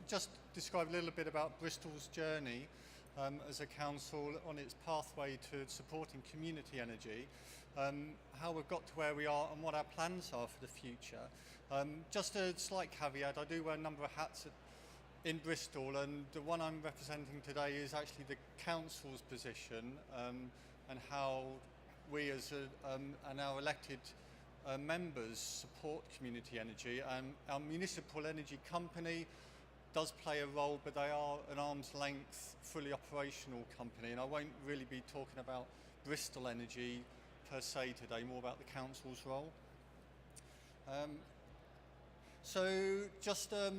Just describe a little bit about Bristol's journey as a council on its pathway to supporting community energy, how we've got to where we are and what our plans are for the future. Just a slight caveat, I do wear a number of hats in Bristol, and the one I'm representing today is actually the council's position and how we as and our elected members support community energy. Our municipal energy company does play a role, but they are an arm's length, fully operational company, and I won't really be talking about Bristol Energy per se today, more about the council's role. So just a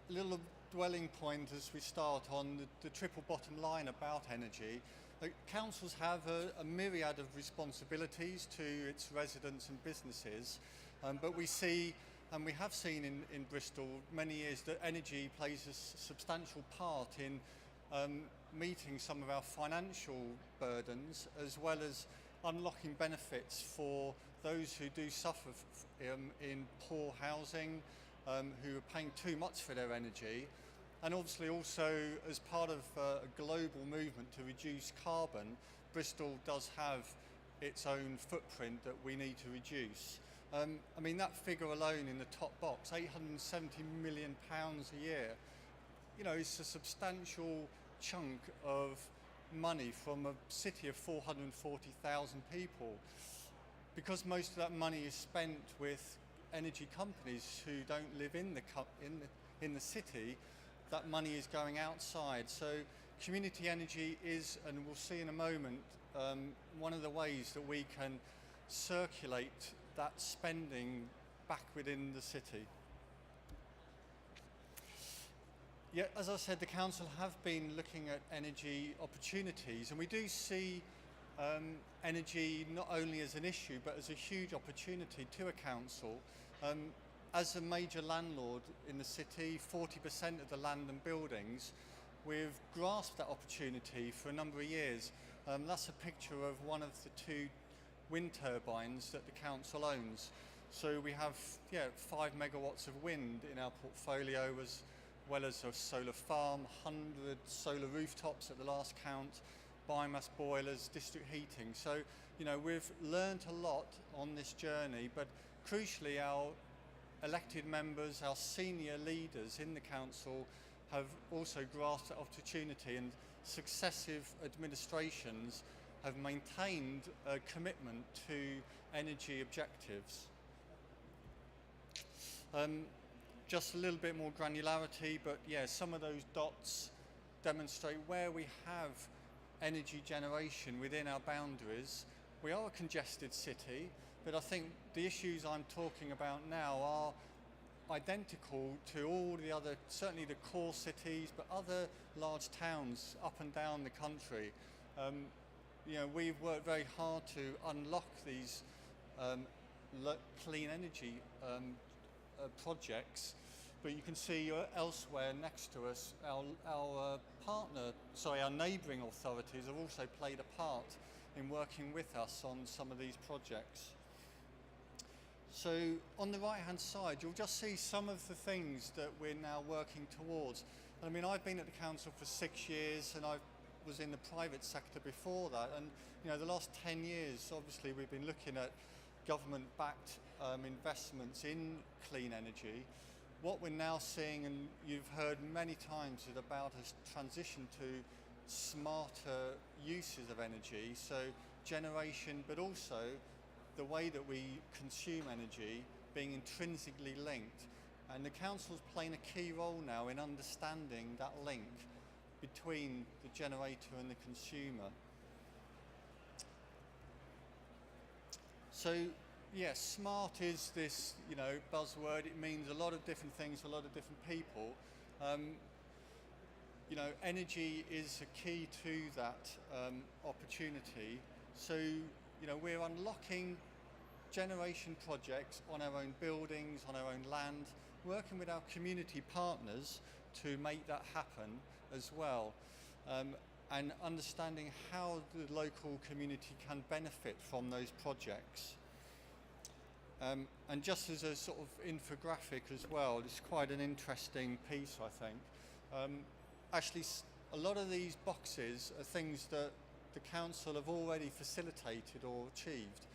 little dwelling point as we start on the triple bottom line about energy. Councils have a myriad of responsibilities to its residents and businesses, but we see, and we have seen in Bristol many years, that energy plays a substantial part in meeting some of our financial burdens, as well as unlocking benefits for those who do suffer in poor housing, who are paying too much for their energy, and obviously also as part of a global movement to reduce carbon. Bristol does have its own footprint that we need to reduce. I mean, that figure alone in the top box, £870 million a year, you know, it's a substantial chunk of money from a city of 440,000 people. Because most of that money is spent with energy companies who don't live in the city, that money is going outside. So community energy is, and we'll see in a moment, one of the ways that we can circulate that spending back within the city. Yeah, as I said, the council have been looking at energy opportunities, and we do see energy not only as an issue but as a huge opportunity to a council. As a major landlord in the city, 40% of the land and buildings, we've grasped that opportunity for a number of years. That's a picture of one of the 2 wind turbines that the council owns. So we have 5 megawatts of wind in our portfolio, as well as a solar farm, 100 solar rooftops at the last count, biomass boilers, district heating. So, you know, we've learned a lot on this journey, but crucially our elected members, our senior leaders in the council have also grasped that opportunity, and successive administrations have maintained a commitment to energy objectives. Just a little bit more granularity, but yeah, some of those dots demonstrate where we have energy generation within our boundaries. We are a congested city, but I think the issues I'm talking about now are identical to all the other, certainly the core cities, but other large towns up and down the country. You know, we've worked very hard to unlock these clean energy projects, but you can see elsewhere next to us, our neighbouring authorities have also played a part in working with us on some of these projects. So on the right hand side, you'll just see some of the things that we're now working towards. I mean, I've been at the council for 6 years, and I was in the private sector before that, and you know, the last 10 years obviously we've been looking at government-backed investments in clean energy. What we're now seeing, and you've heard many times, is about a transition to smarter uses of energy, so generation, but also the way that we consume energy being intrinsically linked. And the council's playing a key role now in understanding that link between the generator and the consumer. So yes, smart is this, you know, buzzword. It means a lot of different things to a lot of different people. You know, energy is a key to that opportunity. So, you know, we're unlocking generation projects on our own buildings, on our own land, working with our community partners to make that happen as well, and understanding how the local community can benefit from those projects. And just as a sort of infographic as well, it's quite an interesting piece, I think. Actually, a lot of these boxes are things that the council have already facilitated or achieved.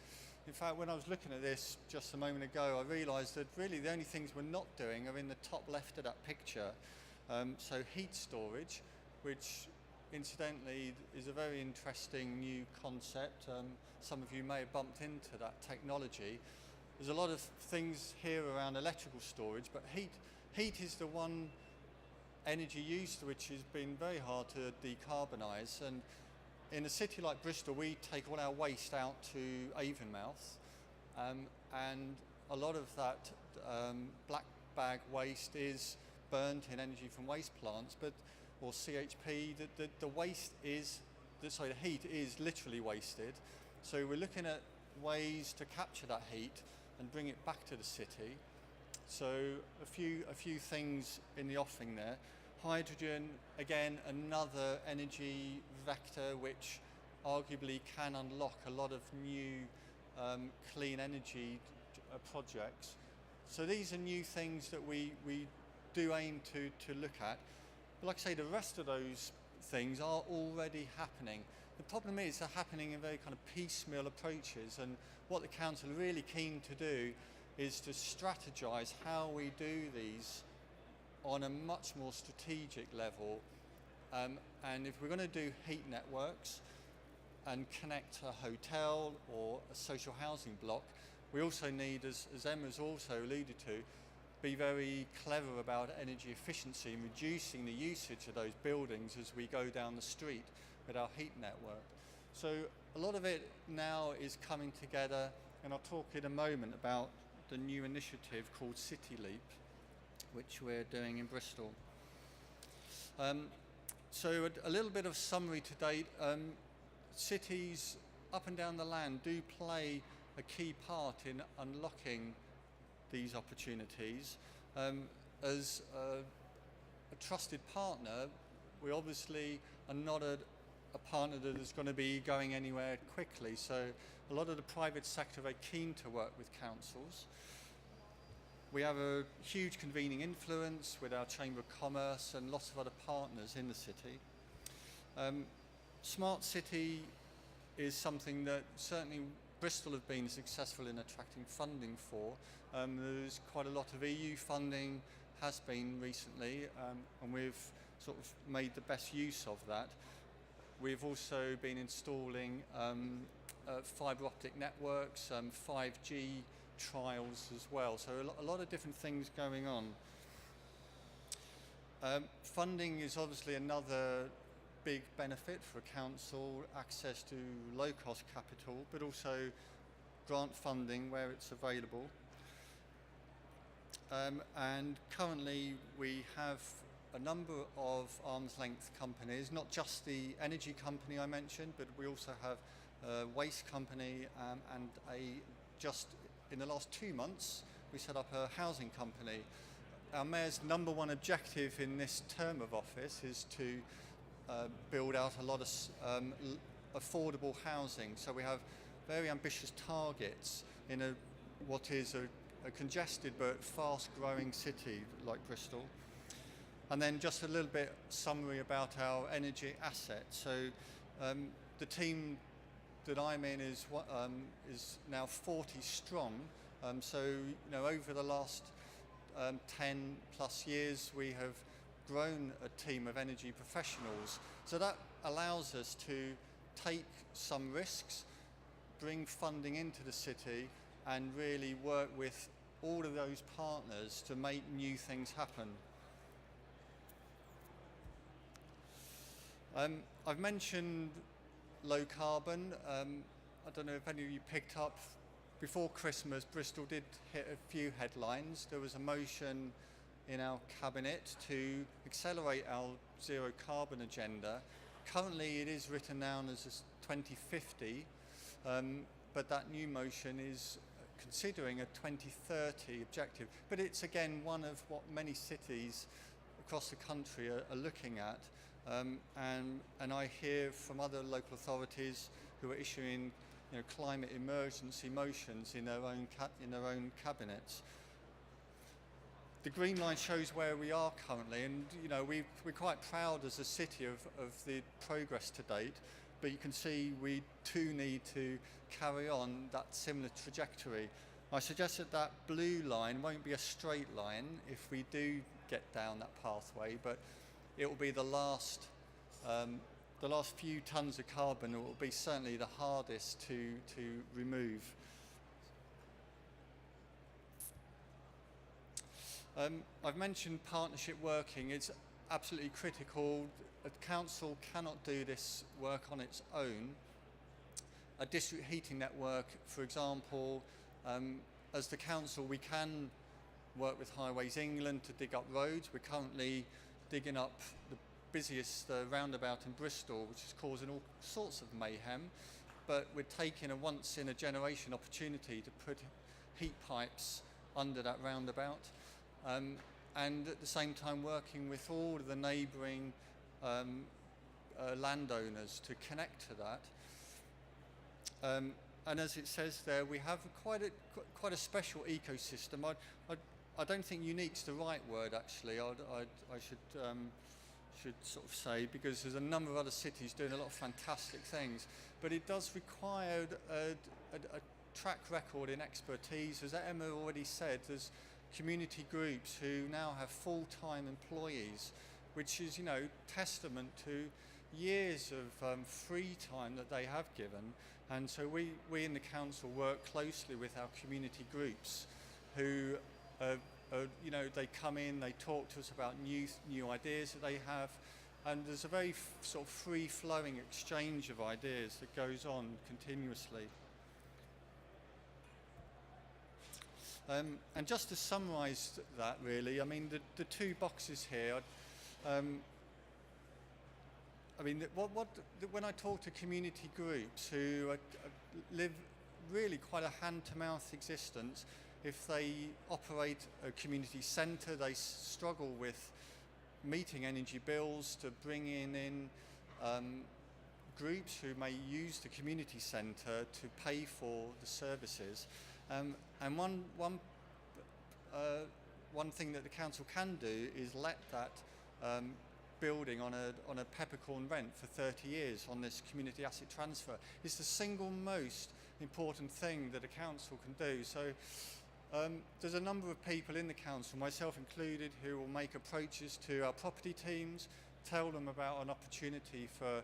In fact, when I was looking at this just a moment ago, I realised that really the only things we're not doing are in the top left of that picture. So heat storage, which incidentally is a very interesting new concept. Some of you may have bumped into that technology. There's a lot of things here around electrical storage, but heat is the one energy use which has been very hard to decarbonise. And in a city like Bristol, we take all our waste out to Avonmouth, and a lot of that black bag waste is burnt in energy from waste plants, or CHP. The waste is, the heat is literally wasted. So we're looking at ways to capture that heat and bring it back to the city. So a few things in the offing there. Hydrogen, again, another energy vector which arguably can unlock a lot of new clean energy projects. So these are new things that we do aim to look at. But like I say, the rest of those things are already happening. The problem is they're happening in very kind of piecemeal approaches, and what the council are really keen to do is to strategise how we do these on a much more strategic level. And if we're going to do heat networks and connect a hotel or a social housing block, we also need, as Emma's also alluded to, be very clever about energy efficiency and reducing the usage of those buildings as we go down the street with our heat network. So a lot of it now is coming together, and I'll talk in a moment about the new initiative called City Leap, which we're doing in Bristol. So a little bit of summary to date. Cities up and down the land do play a key part in unlocking these opportunities. As a trusted partner, we obviously are not a partner that is going to be going anywhere quickly. So a lot of the private sector are very keen to work with councils. We have a huge convening influence with our Chamber of Commerce and lots of other partners in the city. Smart City is something that certainly Bristol have been successful in attracting funding for. There's quite a lot of EU funding has been recently, and we've sort of made the best use of that. We've also been installing fibre optic networks, 5G trials as well, so a lot of different things going on. Funding is obviously another big benefit for a council, access to low-cost capital, but also grant funding where it's available. And currently we have a number of arm's length companies, not just the energy company I mentioned, but we also have a waste company, and just in the last 2 months we set up a housing company. Our Mayor's number one objective in this term of office is to build out a lot of affordable housing. So we have very ambitious targets in what is a congested but fast growing city like Bristol. And then just a little bit summary about our energy assets. So the team that I'm in is now 40 strong. So over the last 10 plus years we have grown a team of energy professionals. So that allows us to take some risks, bring funding into the city, and really work with all of those partners to make new things happen. I've mentioned low carbon. I don't know if any of you picked up, before Christmas Bristol did hit a few headlines. There was a motion in our cabinet to accelerate our zero carbon agenda. Currently it is written down as 2050, but that new motion is considering a 2030 objective. But it's again one of what many cities across the country are looking at. And I hear from other local authorities who are issuing climate emergency motions in their own cabinets. The green line shows where we are currently, and we're quite proud as a city of the progress to date, but you can see we too need to carry on that similar trajectory. I suggest that blue line won't be a straight line if we do get down that pathway, but it will be the last few tons of carbon. It will be certainly the hardest to remove. I've mentioned partnership working. It's absolutely critical. A council cannot do this work on its own. A district heating network, for example, as the council, we can work with Highways England to dig up roads. We're currently digging up the busiest roundabout in Bristol, which is causing all sorts of mayhem, but we're taking a once-in-a-generation opportunity to put heat pipes under that roundabout, and at the same time working with all of the neighbouring landowners to connect to that. And as it says there, we have quite a special ecosystem. I don't think unique's the right word, actually. I should sort of say, because there's a number of other cities doing a lot of fantastic things, but it does require a track record in expertise. As Emma already said, there's community groups who now have full-time employees, which is, testament to years of free time that they have given. And so we in the council work closely with our community groups who they come in, they talk to us about new ideas that they have, and there's a very sort of free-flowing exchange of ideas that goes on continuously. And just to summarise that, really, I mean, the two boxes here. When I talk to community groups who live really quite a hand-to-mouth existence, if they operate a community centre, they struggle with meeting energy bills, to bringing in groups who may use the community centre to pay for the services. And one thing that the council can do is let that building on a peppercorn rent for 30 years on this community asset transfer. It's the single most important thing that a council can do. So there's a number of people in the council, myself included, who will make approaches to our property teams, tell them about an opportunity for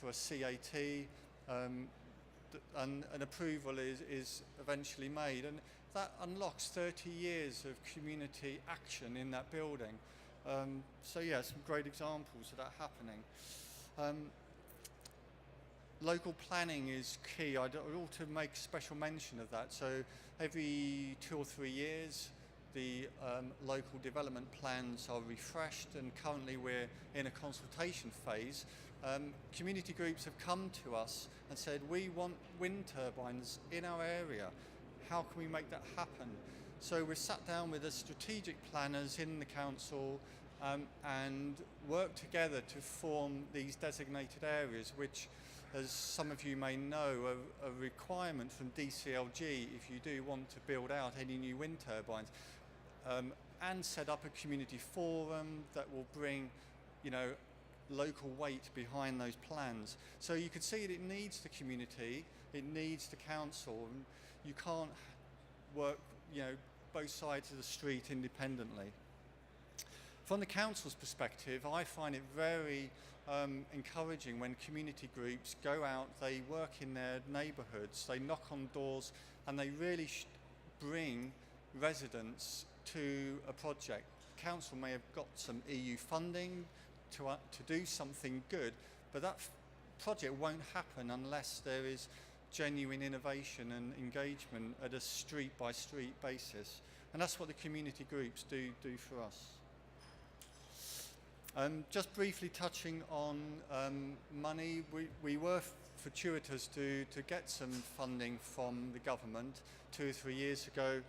a CAT, and an approval is eventually made, and that unlocks 30 years of community action in that building. So yeah, some great examples of that happening. Local planning is key. I ought to make special mention of that. So every 2 or 3 years, the local development plans are refreshed, and currently we're in a consultation phase. Community groups have come to us and said, we want wind turbines in our area. How can we make that happen? So we've sat down with the strategic planners in the council and worked together to form these designated areas, which, as some of you may know, are a requirement from DCLG if you do want to build out any new wind turbines, and set up a community forum that will bring, local weight behind those plans. So you can see that it needs the community, it needs the council, and you can't work, both sides of the street independently. From the council's perspective, I find it very encouraging when community groups go out, they work in their neighbourhoods, they knock on doors, and they really bring residents to a project. Council may have got some EU funding to do something good, but that project won't happen unless there is genuine innovation and engagement at a street-by-street basis. And that's what the community groups do for us. Just briefly touching on money, we were fortuitous to get some funding from the government 2 or 3 years ago.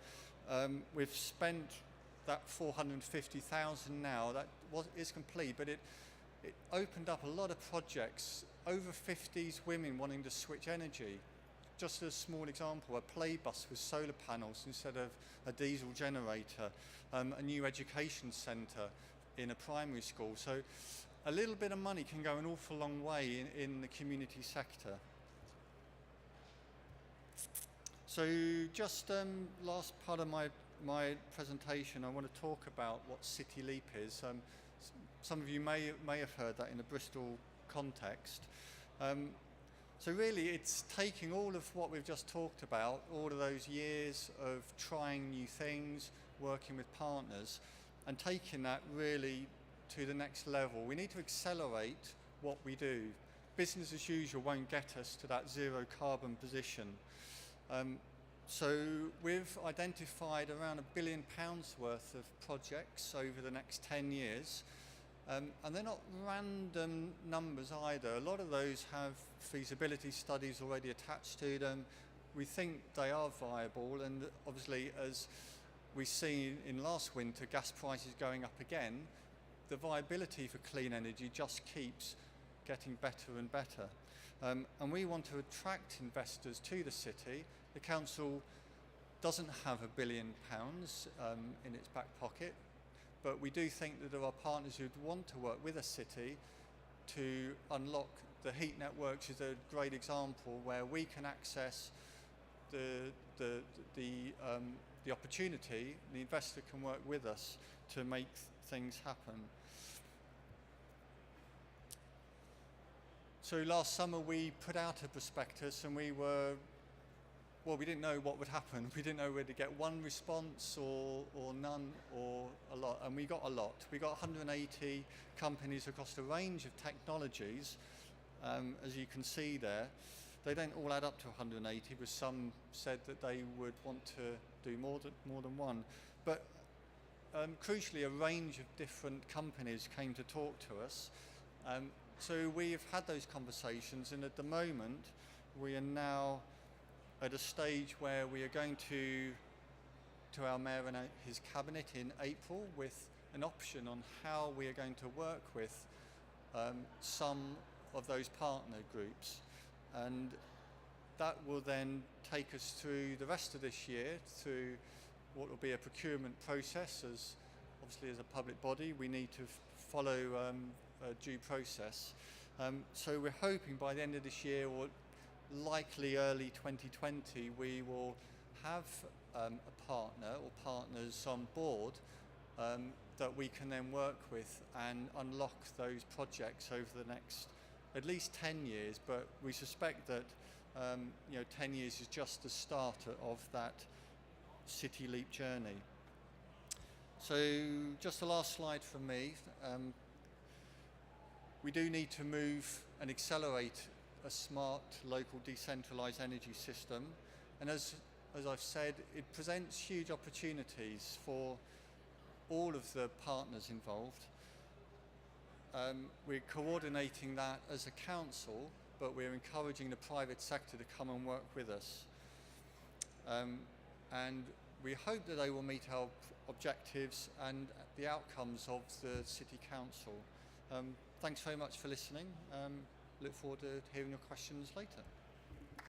We've spent that 450,000 now. That is complete, but it opened up a lot of projects. Over 50s women wanting to switch energy, just a small example, a play bus with solar panels instead of a diesel generator, a new education centre in a primary school. So a little bit of money can go an awful long way in the community sector. So just last part of my presentation, I want to talk about what City Leap is. Some of you may have heard that in a Bristol context. So really it's taking all of what we've just talked about, all of those years of trying new things, working with partners, and taking that really to the next level. We need to accelerate what we do. Business as usual won't get us to that zero carbon position. So we've identified around £1 billion worth of projects over the next 10 years. And they're not random numbers either. A lot of those have feasibility studies already attached to them. We think they are viable, and obviously, as we see in last winter, gas prices going up again, the viability for clean energy just keeps getting better and better. And we want to attract investors to the city. The council doesn't have £1 billion in its back pocket, but we do think that there are partners who'd want to work with a city to unlock. The heat networks is a great example where we can access the opportunity. The investor can work with us to make things happen. So last summer we put out a prospectus, and we didn't know what would happen. We didn't know whether to get one response or none or a lot, and we got a lot. We got 180 companies across a range of technologies, as you can see there. They don't all add up to 180, but some said that they would want to do more than one. But crucially, a range of different companies came to talk to us. So we've had those conversations, and at the moment we are now at a stage where we are going to our Mayor and his Cabinet in April with an option on how we are going to work with some of those partner groups. And that will then take us through the rest of this year through what will be a procurement process. As obviously as a public body, we need to follow a due process. So we're hoping by the end of this year, or likely early 2020, we will have a partner or partners on board that we can then work with and unlock those projects over the next at least 10 years. But we suspect that 10 years is just the start of that City Leap journey. So just the last slide from me. We do need to move and accelerate a smart, local, decentralised energy system, and as I've said, it presents huge opportunities for all of the partners involved. We're coordinating that as a council, but we're encouraging the private sector to come and work with us. And we hope that they will meet our objectives and the outcomes of the City Council. Thanks very much for listening. Look forward to hearing your questions later.